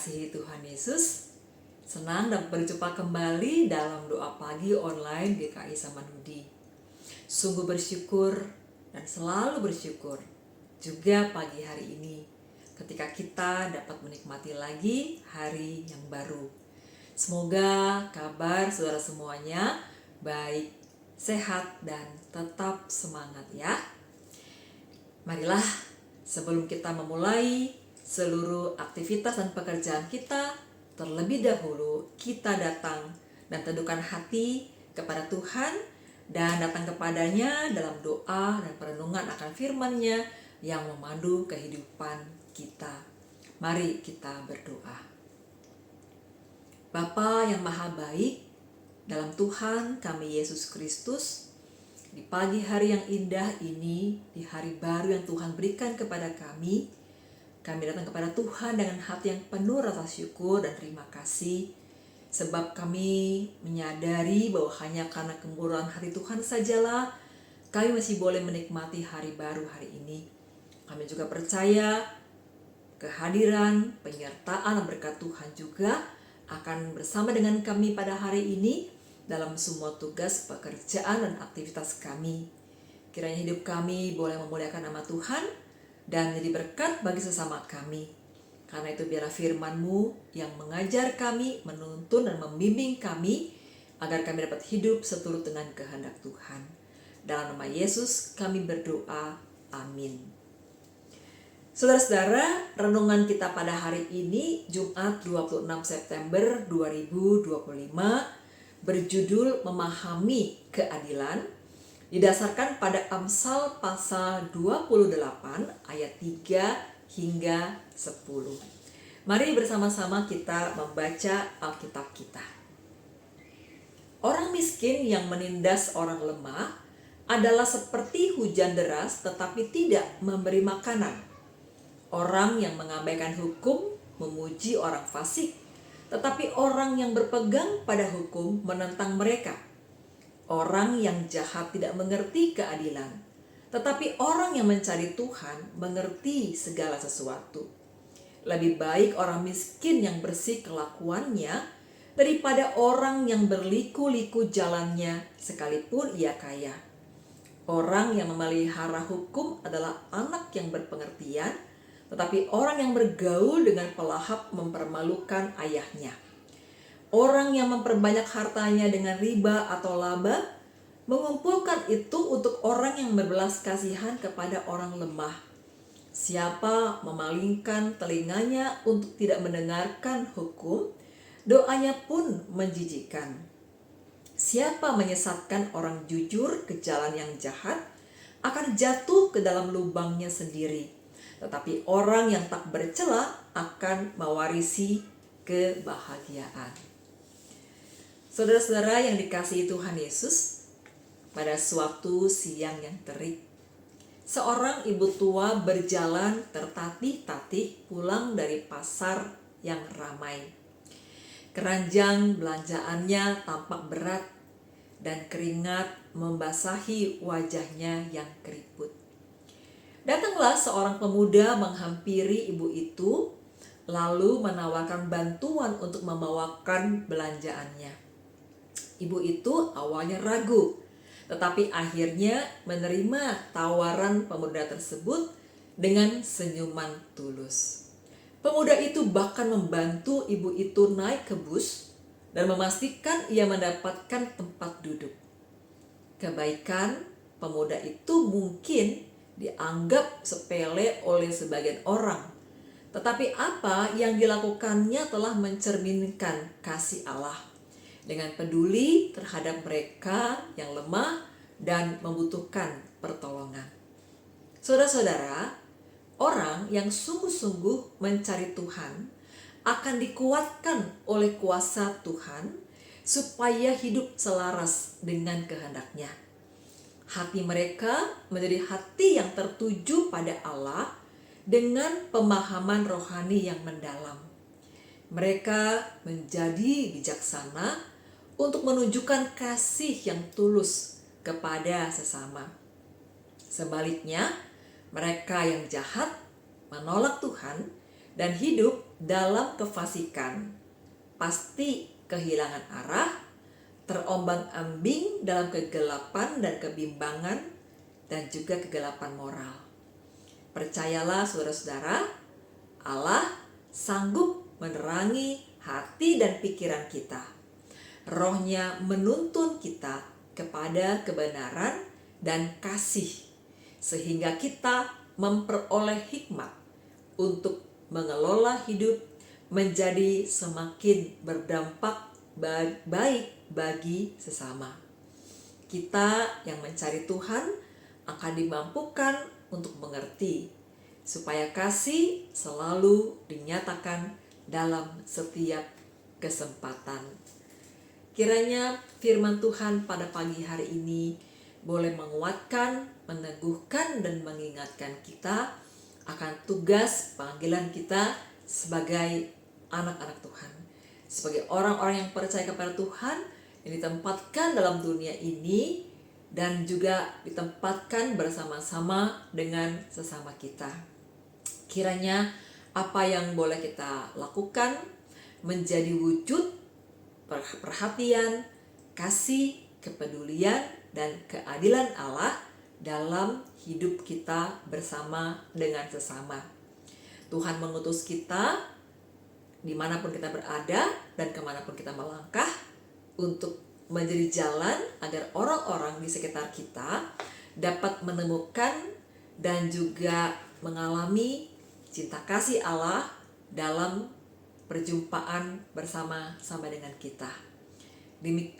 dikasihi Tuhan Yesus, senang dapat berjumpa kembali dalam doa pagi online GKI Samanhudi. Sungguh bersyukur dan selalu bersyukur juga pagi hari ini ketika kita dapat menikmati lagi hari yang baru. Semoga kabar saudara semuanya baik, sehat, dan tetap semangat ya. Marilah sebelum kita memulai seluruh aktivitas dan pekerjaan kita, terlebih dahulu kita datang dan teduhkan hati kepada Tuhan dan datang kepadanya dalam doa dan perenungan akan firman-Nya yang memandu kehidupan kita. Mari kita berdoa. Bapa yang maha baik, dalam Tuhan kami Yesus Kristus, di pagi hari yang indah ini, di hari baru yang Tuhan berikan kepada kami datang kepada Tuhan dengan hati yang penuh rasa syukur dan terima kasih. Sebab kami menyadari bahwa hanya karena kemurahan hati Tuhan sajalah kami masih boleh menikmati hari baru hari ini. Kami juga percaya kehadiran, penyertaan dan berkat Tuhan juga akan bersama dengan kami pada hari ini dalam semua tugas, pekerjaan, dan aktivitas kami. Kiranya hidup kami boleh memuliakan nama Tuhan dan menjadi berkat bagi sesama kami. Karena itu biarlah firman-Mu yang mengajar kami, menuntun dan membimbing kami agar kami dapat hidup seturut dengan kehendak Tuhan. Dalam nama Yesus kami berdoa, amin. Saudara-saudara, renungan kita pada hari ini Jumat 26 September 2025 berjudul Memahami Keadilan, didasarkan pada Amsal pasal 28 ayat 3 hingga 10. Mari bersama-sama kita membaca Alkitab kita. Orang miskin yang menindas orang lemah adalah seperti hujan deras tetapi tidak memberi makanan. Orang yang mengabaikan hukum memuji orang fasik, tetapi orang yang berpegang pada hukum menentang mereka. Orang yang jahat tidak mengerti keadilan, tetapi orang yang mencari Tuhan mengerti segala sesuatu. Lebih baik orang miskin yang bersih kelakuannya daripada orang yang berliku-liku jalannya sekalipun ia kaya. Orang yang memelihara hukum adalah anak yang berpengertian, tetapi orang yang bergaul dengan pelahap mempermalukan ayahnya. Orang yang memperbanyak hartanya dengan riba atau laba, mengumpulkan itu untuk orang yang berbelas kasihan kepada orang lemah. Siapa memalingkan telinganya untuk tidak mendengarkan hukum, doanya pun menjijikkan. Siapa menyesatkan orang jujur ke jalan yang jahat, akan jatuh ke dalam lubangnya sendiri. Tetapi orang yang tak bercela akan mewarisi kebahagiaan. Saudara-saudara yang dikasihi Tuhan Yesus, pada suatu siang yang terik, seorang ibu tua berjalan tertatih-tatih pulang dari pasar yang ramai. Keranjang belanjaannya tampak berat dan keringat membasahi wajahnya yang keriput. Datanglah seorang pemuda menghampiri ibu itu, lalu menawarkan bantuan untuk membawakan belanjaannya. Ibu itu awalnya ragu, tetapi akhirnya menerima tawaran pemuda tersebut dengan senyuman tulus. Pemuda itu bahkan membantu ibu itu naik ke bus dan memastikan ia mendapatkan tempat duduk. Kebaikan pemuda itu mungkin dianggap sepele oleh sebagian orang, tetapi apa yang dilakukannya telah mencerminkan kasih Allah dengan peduli terhadap mereka yang lemah dan membutuhkan pertolongan. Saudara-saudara, orang yang sungguh-sungguh mencari Tuhan akan dikuatkan oleh kuasa Tuhan supaya hidup selaras dengan kehendak-Nya. Hati mereka menjadi hati yang tertuju pada Allah dengan pemahaman rohani yang mendalam. Mereka menjadi bijaksana untuk menunjukkan kasih yang tulus kepada sesama. Sebaliknya, mereka yang jahat menolak Tuhan dan hidup dalam kefasikan pasti kehilangan arah, terombang-ambing dalam kegelapan dan kebimbangan, dan juga kegelapan moral. Percayalah saudara-saudara, Allah sanggup menerangi hati dan pikiran kita. Roh-Nya menuntun kita kepada kebenaran dan kasih, sehingga kita memperoleh hikmat untuk mengelola hidup menjadi semakin berdampak baik bagi sesama. Kita yang mencari Tuhan akan dimampukan untuk mengerti, supaya kasih selalu dinyatakan dalam setiap kesempatan. Kiranya firman Tuhan pada pagi hari ini boleh menguatkan, meneguhkan, dan mengingatkan kita akan tugas panggilan kita sebagai anak-anak Tuhan, sebagai orang-orang yang percaya kepada Tuhan, yang ditempatkan dalam dunia ini dan juga ditempatkan bersama-sama dengan sesama kita. Kiranya apa yang boleh kita lakukan menjadi wujud perhatian, kasih, kepedulian, dan keadilan Allah dalam hidup kita bersama dengan sesama. Tuhan mengutus kita dimanapun kita berada dan kemanapun kita melangkah untuk menjadi jalan agar orang-orang di sekitar kita dapat menemukan dan juga mengalami cinta kasih Allah dalam perjumpaan bersama-sama dengan kita.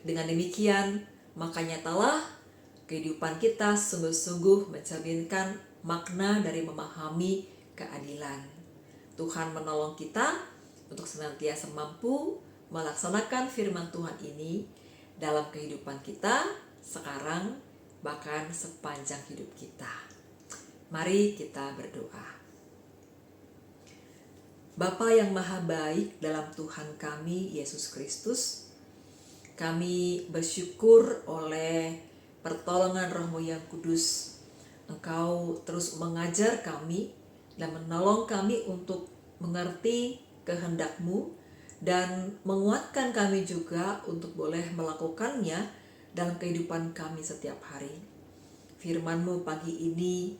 Dengan demikian, maka nyatalah kehidupan kita sungguh-sungguh mencerminkan makna dari memahami keadilan. Tuhan menolong kita untuk senantiasa mampu melaksanakan firman Tuhan ini dalam kehidupan kita sekarang, bahkan sepanjang hidup kita. Mari kita berdoa. Bapa yang maha baik dalam Tuhan kami Yesus Kristus, kami bersyukur oleh pertolongan Roh-Mu yang kudus. Engkau terus mengajar kami dan menolong kami untuk mengerti kehendak-Mu dan menguatkan kami juga untuk boleh melakukannya dalam kehidupan kami setiap hari. Firman-Mu pagi ini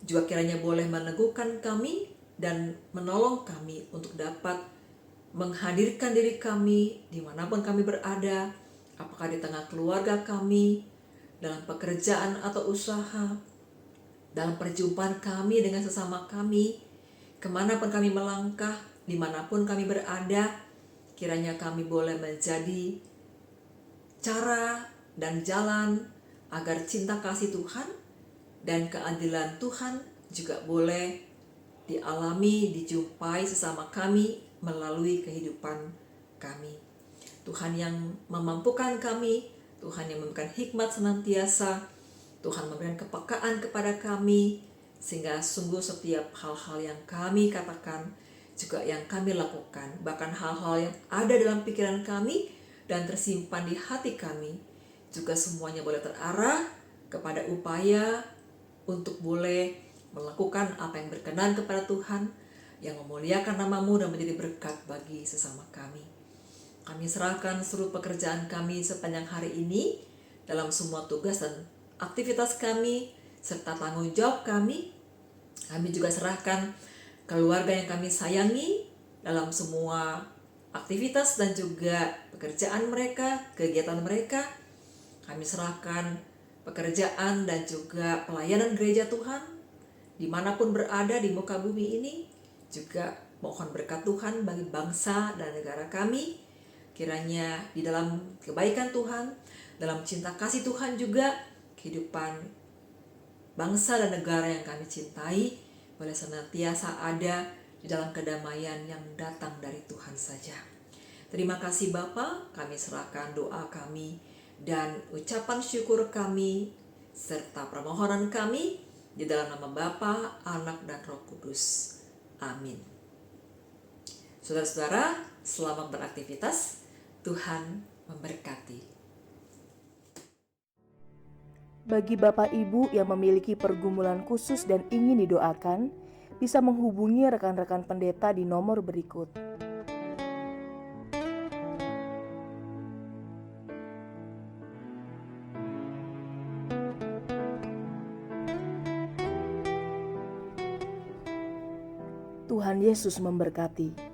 juga kiranya boleh meneguhkan kami dan menolong kami untuk dapat menghadirkan diri kami dimanapun kami berada, apakah di tengah keluarga kami, dalam pekerjaan atau usaha, dalam perjumpaan kami dengan sesama kami, kemanapun kami melangkah, dimanapun kami berada, kiranya kami boleh menjadi cara dan jalan agar cinta kasih Tuhan dan keadilan Tuhan juga boleh dialami, dijumpai sesama kami melalui kehidupan kami. Tuhan yang memampukan kami, Tuhan yang memberikan hikmat senantiasa, Tuhan memberikan kepekaan kepada kami, sehingga sungguh setiap hal-hal yang kami katakan, juga yang kami lakukan, bahkan hal-hal yang ada dalam pikiran kami dan tersimpan di hati kami, juga semuanya boleh terarah kepada upaya untuk boleh melakukan apa yang berkenan kepada Tuhan, yang memuliakan nama-Mu dan menjadi berkat bagi sesama kami. Kami serahkan seluruh pekerjaan kami sepanjang hari ini dalam semua tugas dan aktivitas kami serta tanggung jawab kami. Kami juga serahkan keluarga yang kami sayangi dalam semua aktivitas dan juga pekerjaan mereka, kegiatan mereka. Kami serahkan pekerjaan dan juga pelayanan gereja Tuhan dimanapun berada di muka bumi ini. Juga mohon berkat Tuhan bagi bangsa dan negara kami. Kiranya di dalam kebaikan Tuhan, dalam cinta kasih Tuhan juga, kehidupan bangsa dan negara yang kami cintai boleh senantiasa ada di dalam kedamaian yang datang dari Tuhan saja. Terima kasih Bapa, kami serahkan doa kami dan ucapan syukur kami serta permohonan kami di dalam nama Bapa, Anak, dan Roh Kudus. Amin. Saudara-saudara, selamat beraktivitas. Tuhan memberkati. Bagi Bapak Ibu yang memiliki pergumulan khusus dan ingin didoakan, bisa menghubungi rekan-rekan pendeta di nomor berikut. Tuhan Yesus memberkati.